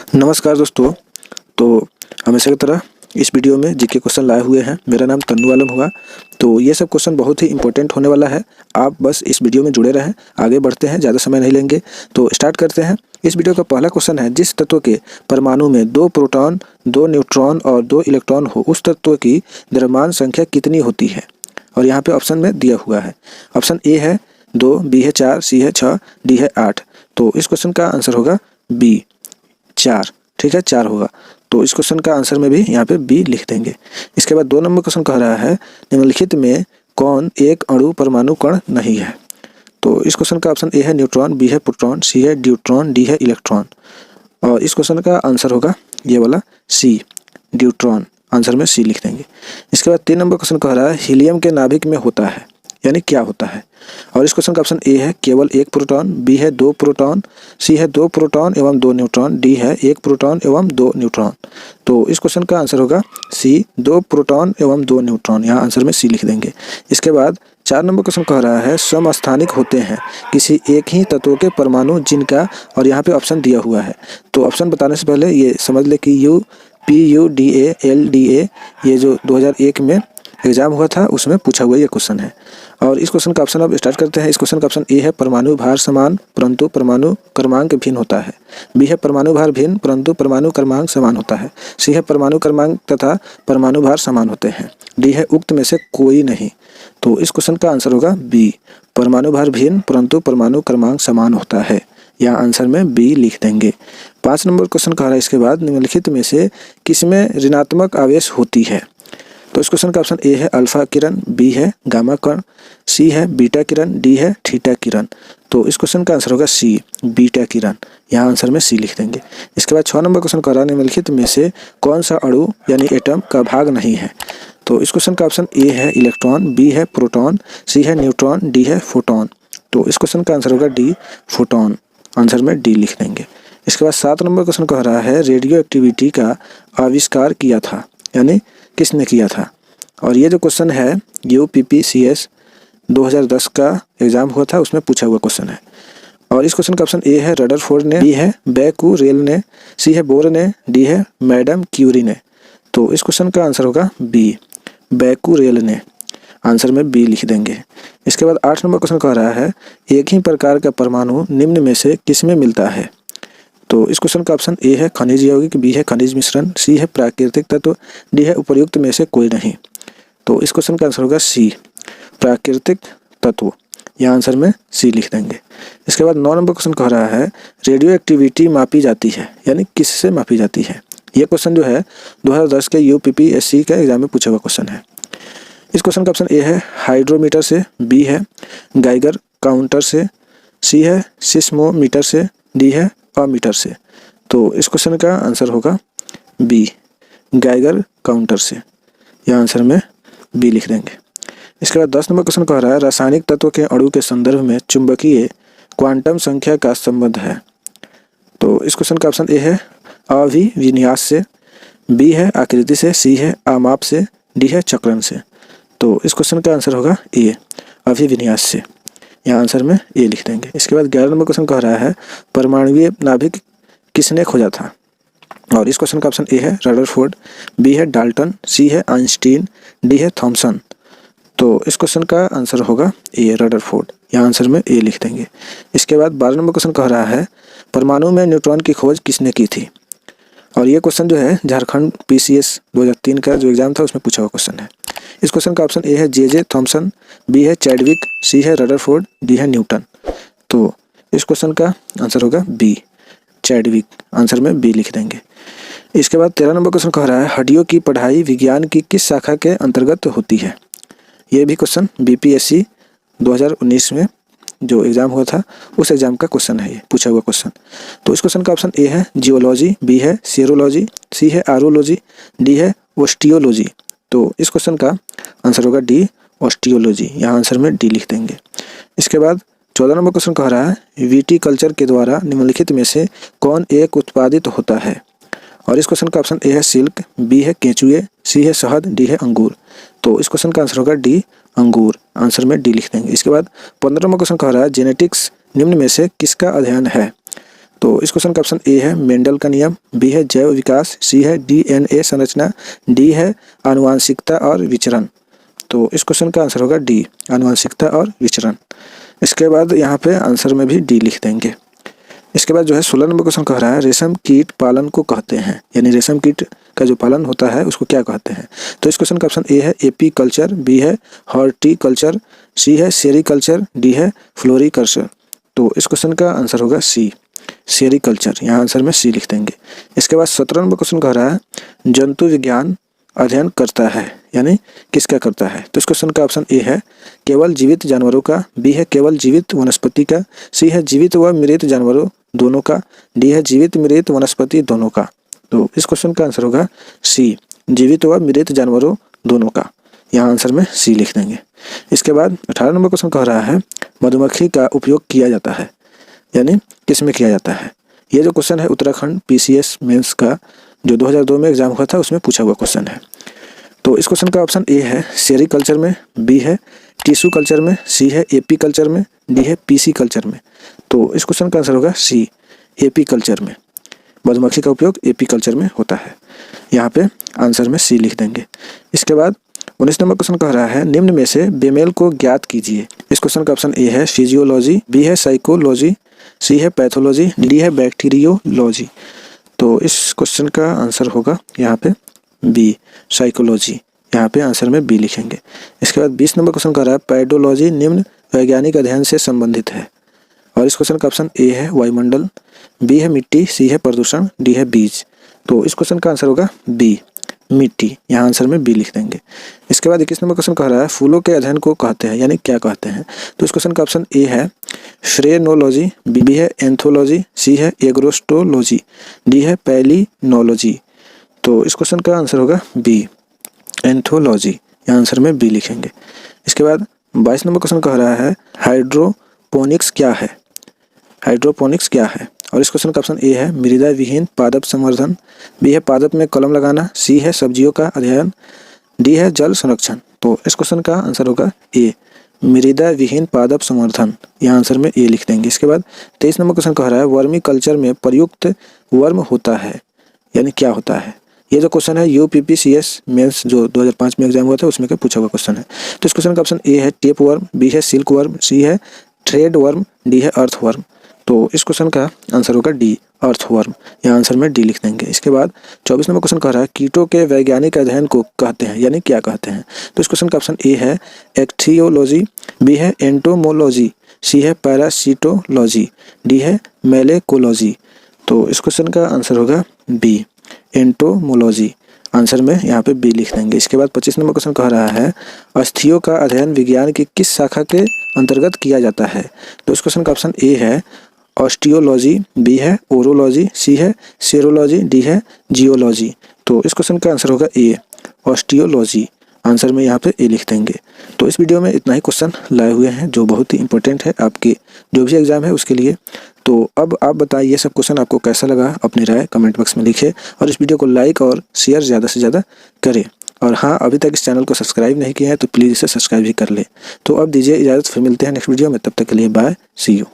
नमस्कार दोस्तों। तो हमेशा की तरह इस वीडियो में जीके क्वेश्चन लाए हुए हैं। मेरा नाम तन्नू आलम हुआ। तो ये सब क्वेश्चन बहुत ही इंपॉर्टेंट होने वाला है। आप बस इस वीडियो में जुड़े रहें। आगे बढ़ते हैं, ज़्यादा समय नहीं लेंगे तो स्टार्ट करते हैं। इस वीडियो का पहला क्वेश्चन है, जिस तत्व के परमाणु में 2 प्रोटॉन 2 न्यूट्रॉन और 2 इलेक्ट्रॉन हो, उस तत्व की द्रव्यमान संख्या कितनी होती है। और यहाँ पे ऑप्शन में दिया हुआ है। ऑप्शन ए है 2, बी है 4, सी है 6, डी है 8। तो इस क्वेश्चन का आंसर होगा बी 4। ठीक है, 4 होगा। तो इस क्वेश्चन का आंसर में भी यहाँ पे बी लिख देंगे। इसके बाद 2 नंबर क्वेश्चन कह रहा है, निम्नलिखित में कौन एक अणु परमाणु कण नहीं है। तो इस क्वेश्चन का ऑप्शन ए है न्यूट्रॉन, बी है प्रोटॉन, सी है ड्यूट्रॉन, डी है इलेक्ट्रॉन। और इस क्वेश्चन का आंसर होगा ये वाला सी, ड्यूट्रॉन। आंसर में सी लिख देंगे। इसके बाद 3 नंबर क्वेश्चन कह रहा है, हीलियम के नाभिक में होता है, यानी क्या होता है। और इस क्वेश्चन का ऑप्शन ए है केवल 1 प्रोटॉन, बी है 2 प्रोटॉन, सी है 2 प्रोटॉन एवं 2 न्यूट्रॉन, डी है 1 प्रोटॉन एवं 2 न्यूट्रॉन। तो इस क्वेश्चन का आंसर होगा सी, 2 प्रोटॉन एवं 2 न्यूट्रॉन। यहाँ आंसर में सी लिख देंगे। इसके बाद 4 नंबर क्वेश्चन कह रहा है, समस्थानिक होते हैं किसी एक ही तत्व के परमाणु जिनका, और यहाँ पे ऑप्शन दिया हुआ है। तो ऑप्शन बताने से पहले ये समझ ले कि PUDA LDA ये जो 2001 में एग्जाम हुआ था उसमें पूछा हुआ ये क्वेश्चन है। और इस क्वेश्चन का ऑप्शन अब स्टार्ट करते हैं। इस क्वेश्चन का ऑप्शन ए है परमाणु भार समान परंतु परमाणु क्रमांक भिन्न होता है, बी है परमाणु भार भिन्न परंतु परमाणु क्रमांक समान होता है, सी है परमाणु क्रमांक तथा परमाणु भार समान होते हैं, डी है उक्त में से कोई नहीं। तो इस क्वेश्चन का आंसर होगा बी, परमाणु भार भिन्न परंतु परमाणु क्रमांक समान होता है। यहाँ आंसर में बी लिख देंगे। 5 नंबर क्वेश्चन कह रहा है, इसके बाद निम्नलिखित में से किसमें ऋणात्मक आवेश होती है। तो इस क्वेश्चन का ऑप्शन ए है अल्फा किरण, बी है गामा कण, सी है बीटा किरण, डी है थीटा किरण। तो इस क्वेश्चन का आंसर होगा सी, बीटा किरण। यहाँ आंसर में सी लिख देंगे। इसके बाद 6 नंबर क्वेश्चन कह रहा है, निम्नलिखित में से कौन सा अणु यानी एटम का भाग नहीं है। तो इस क्वेश्चन का ऑप्शन ए है इलेक्ट्रॉन, बी है प्रोटॉन, सी है न्यूट्रॉन, डी है फोटोन। तो इस क्वेश्चन का आंसर होगा डी, फोटोन। आंसर में डी लिख देंगे। इसके बाद 7 नंबर क्वेश्चन कह रहा है, रेडियो एक्टिविटी का आविष्कार किया था, यानी किसने किया था। और ये जो क्वेश्चन है UPPCS 2010 का एग्जाम हुआ था, उसमें पूछा हुआ क्वेश्चन है। और इस क्वेश्चन का ऑप्शन ए है रदरफोर्ड ने, बी है बैकुरेल ने, सी है बोर ने, डी है मैडम क्यूरी ने। तो इस क्वेश्चन का आंसर होगा बी, बैकुरेल ने। आंसर में बी लिख देंगे। इसके बाद 8 नंबर क्वेश्चन कह रहा है, एक ही प्रकार का परमाणु निम्न में से किसमें मिलता है। तो इस क्वेश्चन का ऑप्शन ए है खनिज यौगिक, बी है खनिज मिश्रण, सी है प्राकृतिक तत्व, डी है उपर्युक्त में से कोई नहीं। तो इस क्वेश्चन का आंसर होगा सी, प्राकृतिक तत्व। यह आंसर में सी लिख देंगे। इसके बाद 9 नंबर क्वेश्चन कह रहा है, रेडियो एक्टिविटी मापी जाती है, यानी किससे मापी जाती है। यह क्वेश्चन जो है 2010 के UPPSC का एग्जाम में पूछा हुआ क्वेश्चन है। इस क्वेश्चन का ऑप्शन ए है हाइड्रोमीटर से, बी है गाइगर काउंटर से, सी है सिस्मोमीटर से, डी है अमीटर से। तो इस क्वेश्चन का आंसर होगा बी, गाइगर काउंटर से। यह आंसर में बी लिख देंगे। इसके बाद 10 नंबर क्वेश्चन कह रहा है, रासायनिक तत्व के अणु के संदर्भ में चुंबकीय क्वांटम संख्या का संबंध है। तो इस क्वेश्चन का ऑप्शन ए है अभिविन्यास से, बी है आकृति से, सी है आमाप से, डी है चक्रण से। तो इस क्वेश्चन का आंसर होगा ए, अभिविन्यास से। यहाँ आंसर में ए लिख देंगे। इसके बाद 11 नंबर क्वेश्चन कह रहा है, परमाणुीय नाभिक किसने खोजा था। और इस क्वेश्चन का ऑप्शन ए है रदरफोर्ड, बी है डाल्टन, सी है आइंस्टीन, डी है थॉमसन। तो इस क्वेश्चन का आंसर होगा ए, रदरफोर्ड। यहाँ आंसर में ए लिख देंगे। इसके बाद 12 नंबर क्वेश्चन कह रहा है, परमाणु में न्यूट्रॉन की खोज किसने की थी। और ये क्वेश्चन जो है झारखंड PCS 2003 का जो एग्जाम था उसमें पूछा हुआ क्वेश्चन है। इस क्वेश्चन का ऑप्शन ए है JJ थॉमसन, बी है चैडविक, सी है रदरफोर्ड, डी है न्यूटन। तो इस क्वेश्चन का आंसर होगा बी, चैडविक। आंसर में बी लिख देंगे। इसके बाद 13 नंबर क्वेश्चन कह रहा है, हड्डियों की पढ़ाई विज्ञान की किस शाखा के अंतर्गत होती है। ये भी क्वेश्चन BPSC 2019 में जो एग्जाम हुआ था उस एग्जाम का क्वेश्चन है, ये पूछा हुआ क्वेश्चन। तो इस क्वेश्चन का ऑप्शन ए है जियोलॉजी, बी है सीरोलॉजी, सी है आरोलॉजी, डी है ऑस्टियोलॉजी। तो इस क्वेश्चन का आंसर होगा डी, ऑस्टियोलॉजी। यहाँ आंसर में डी लिख देंगे। इसके बाद 14 नंबर क्वेश्चन कह रहा है, विटीकल्चर के द्वारा निम्नलिखित में से कौन एक उत्पादित होता है। और इस क्वेश्चन का ऑप्शन ए है सिल्क, बी है केंचुए, सी है शहद, डी है अंगूर। तो इस क्वेश्चन का आंसर होगा डी, अंगूर। आंसर में डी लिख देंगे। इसके बाद 15 नंबर क्वेश्चन कह रहा है, जेनेटिक्स निम्न में से किसका अध्ययन है। तो इस क्वेश्चन का ऑप्शन ए है मेंडल का नियम, बी है जैव विकास, सी है डीएनए संरचना, डी है आनुवांशिकता और विचरण। तो इस क्वेश्चन का आंसर होगा डी, आनुवांशिकता और विचरण। इसके बाद यहाँ पे आंसर में भी डी लिख देंगे। इसके बाद जो है 16 नंबर क्वेश्चन कह रहा है रेशम कीट पालन को कहते हैं, यानी रेशम कीट का जो पालन होता है उसको क्या कहते हैं। तो इस क्वेश्चन का ऑप्शन ए है एपी कल्चर, बी है हॉर्टिकल्चर, सी है सेरिकल्चर, डी है फ्लोरिकल्चर। तो इस क्वेश्चन का आंसर होगा सी, सेरिकल्चर। यहाँ आंसर में सी लिख देंगे। इसके बाद 17 नंबर क्वेश्चन कह रहा है जंतु विज्ञान अध्ययन करता है, यानी किसका करता है। तो इस क्वेश्चन का ऑप्शन ए है केवल जीवित जानवरों का, बी है केवल जीवित वनस्पति का, सी है जीवित व मृत जानवरों दोनों का, डी है जीवित मृत वनस्पति दोनों का। तो इस क्वेश्चन का आंसर होगा सी, जीवित व मृत जानवरों दोनों का। यहाँ आंसर में सी लिख देंगे। इसके बाद 18 नंबर क्वेश्चन कह रहा है मधुमक्खी का उपयोग किया जाता है, यानी किस में किया जाता है। ये जो क्वेश्चन है उत्तराखंड पीसीएस मेंस का जो 2002 में एग्जाम हुआ था उसमें पूछा हुआ क्वेश्चन है। तो इस क्वेश्चन का ऑप्शन ए है सेरिकल्चर में, बी है टिश्यू कल्चर में, सी है एपी कल्चर में, डी है पीसी कल्चर में। तो इस क्वेश्चन का आंसर होगा सी, एपी कल्चर में। मधुमक्खी का उपयोग एपी कल्चर में होता है। यहाँ पे आंसर में सी लिख देंगे। इसके बाद 19 नंबर क्वेश्चन कह रहा है निम्न में से बेमेल को ज्ञात कीजिए। इस क्वेश्चन का ऑप्शन ए है फिजियोलॉजी, बी है साइकोलॉजी, सी है पैथोलॉजी, डी है बैक्टीरियोलॉजी। तो इस क्वेश्चन का आंसर होगा यहाँ पे बी, साइकोलॉजी। यहाँ पे आंसर में बी लिखेंगे। इसके बाद 20 नंबर क्वेश्चन कह रहा है पैडोलॉजी निम्न वैज्ञानिक अध्ययन से संबंधित है, और इस क्वेश्चन का ऑप्शन ए है वायुमंडल, बी है मिट्टी, सी है प्रदूषण, डी है बीज। तो इस क्वेश्चन का आंसर होगा बी, मिट्टी। यहाँ आंसर में बी लिख देंगे। इसके बाद 21 नंबर क्वेश्चन कह रहा है फूलों के अध्ययन को कहते हैं, यानी क्या कहते हैं। तो इस क्वेश्चन का ऑप्शन ए है फ्रेनोलॉजी, बी है एंथोलॉजी, सी है एग्रोस्टोलॉजी, डी है पैलिनोलॉजी। तो इस क्वेश्चन का आंसर होगा बी, एंथोलॉजी। यहाँ आंसर में बी लिखेंगे। इसके बाद 22 नंबर क्वेश्चन कह रहा है हाइड्रोपोनिक्स क्या है, हाइड्रोपोनिक्स क्या है। और इस क्वेश्चन का ऑप्शन ए है मृदा विहीन पादप संवर्धन, बी है पादप में कलम लगाना, सी है सब्जियों का अध्ययन, डी है जल संरक्षण। तो इस क्वेश्चन का आंसर होगा ए, मृदा विहीन पादप संवर्धन। यहाँ आंसर में ए लिख देंगे। इसके बाद 23 नंबर क्वेश्चन कह रहा है वर्मी कल्चर में प्रयुक्त वर्म होता है, यानी क्या होता है। ये जो क्वेश्चन है यूपीपीसीएस मेंस जो 2005 में एग्जाम हुआ था उसमें का पूछा हुआ क्वेश्चन है। तो इस क्वेश्चन का ऑप्शन ए है टेप वर्म, बी है सिल्क वर्म, सी है थ्रेड वर्म, डी है अर्थ वर्म। तो इस क्वेश्चन का आंसर होगा डी, अर्थवर्म। यहाँ आंसर में डी लिख देंगे। इसके बाद 24 नंबर क्वेश्चन कह रहा है कीटों के वैज्ञानिक अध्ययन को कहते हैं, यानी क्या कहते हैं। तो इस क्वेश्चन का ऑप्शन ए है एक्थियोलॉजी, बी है एंटोमोलॉजी, सी है पैरासिटोलॉजी, डी है मेलेकोलॉजी। तो इस क्वेश्चन का आंसर होगा बी, एंटोमोलॉजी। आंसर में यहाँ पे बी लिख देंगे। इसके बाद 25 नंबर क्वेश्चन कह रहा है अस्थियों का अध्ययन विज्ञान की किस शाखा के अंतर्गत किया जाता है। तो इस क्वेश्चन का ऑप्शन ए है ऑस्टियोलॉजी, बी है ओरोलॉजी, सी है सेरोलॉजी, डी है जियोलॉजी। तो इस क्वेश्चन का आंसर होगा ए, ऑस्टियोलॉजी। आंसर में यहाँ पे ए लिख देंगे। तो इस वीडियो में इतना ही क्वेश्चन लाए हुए हैं जो बहुत ही इंपॉर्टेंट है आपके जो भी एग्जाम है उसके लिए। तो अब आप बताइए ये सब क्वेश्चन आपको कैसा लगा, अपनी राय कमेंट बॉक्स में लिखिए और इस वीडियो को लाइक और शेयर ज़्यादा से ज़्यादा करें। और हाँ, अभी तक इस चैनल को सब्सक्राइब नहीं किया है तो प्लीज़ इसे सब्सक्राइब भी कर ले। तो अब दीजिए इजाज़त, फिर मिलते हैं नेक्स्ट वीडियो में। तब तक के लिए बाय, सी यू।